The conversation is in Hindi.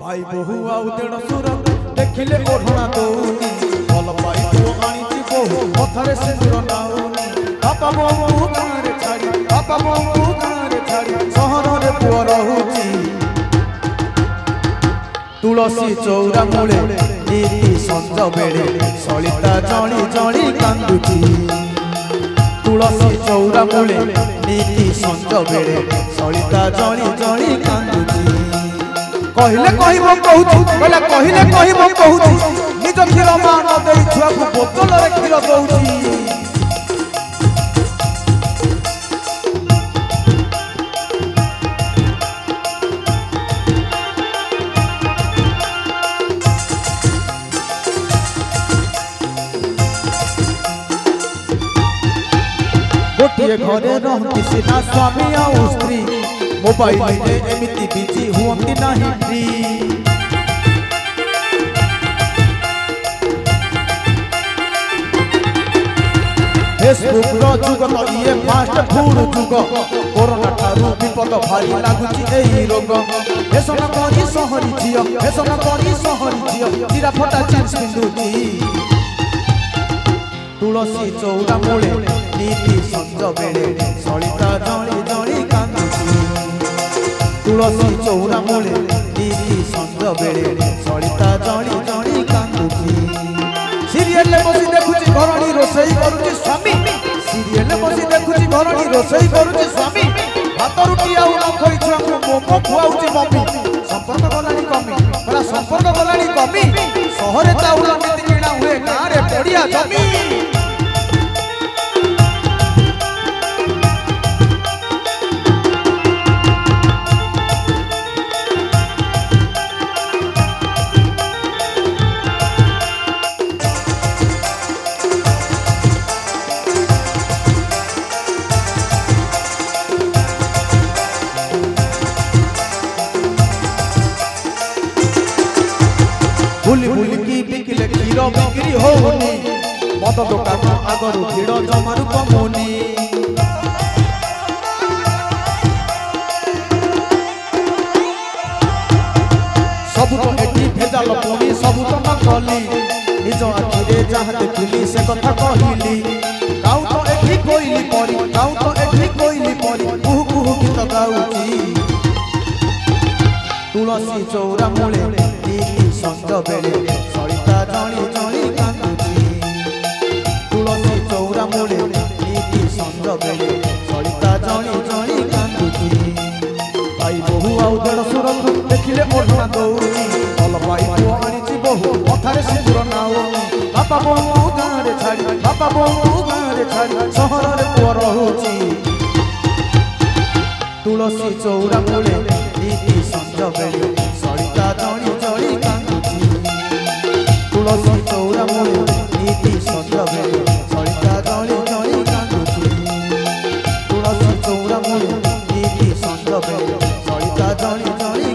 भाई बहु आउ देण सुर देखिले ओढ़ना दौनी भल पाई तो आनी बहु पथरे सिंदूर नाउनी बापा बहु गाँव छाड़ी बापा बहु गाँव छाड़ी सहर रे पुआ रहुची तुलसी चौरा मूले नीति संज बेले सलिता जली जली कांदुची तुलसी चौरा मूले नीति संज बेले सलिता जली जली कांदुची कहिले कहिबो कहूची बोले कहिले कहिबो कहूची निज क्षीर मान देई छुआ को बोतल रे क्षीर दउची गोटे घरे रहती सीना स्वामी और स्त्री मोबाइल में एमिति बिजी हुअंती नहीं फ्री फेसबुक रो जुग तो ये फास्ट फूड जुग कोरोना ठारू विपद भारी लागुची एही रोग फेसन करी सहरी झियो फेसन करी सहरी झियो चिरा फटा जींस पिंधुची तुलसी चौरा मूले नीति संज बेले सलिता जली जली कांदुची तुलसी चौरा मूले नीति संज बेले सलिता जली जली कांदुची सीरियल बसी देखुची घरणी रोसई करूची स्वामी सीरियल बसी देखुची घरणी रोसई करूची स्वामी भात रुटी आउ न खोई छुआ को मोमो खुआउची मम्मी संपर्क गलानी कमी बड़ा संपर्क गलानी कमी शहरे चाउल नीति किणा हुए गाँ रे पड़िया जमी भूली भूली की बिकिले क्षीर बिक्री होनी मद दुकान आगरू भीड़ जमारू कमुनी सबु तो एठी भेजाल पुनी सबु तो नकली निज आखिरे जहाँ देखिली से कथा कहली गाँव तो एठी कोइली परी गाँव तो एठी कोइली परी कुहू कुहू गीत गाउची तुलसी चौरा मूले नीति संज बेले सलिता जली जली कांदुची तुलसी चौरा मूले नीति संज बेले सलिता जली जली कांदुची भाई बहु आउ देड़ सुर देखिले ओढ़ना दौनी भल पाई तो आनी बहु पथरे सिंदूर नाउनी बापा बहु गाँव छाड़ी बापा बहु गाँव छाड़ी सहर रे पुआ रहुची तुलसी चौरा मूले नीति संज बेले सलिता जली जली कांदुची तुलसी चौरा मूले नीति संज बेले सलिता जली जली कांदुची तुलसी चौरा मूले नीति संज बेले सलिता जली जली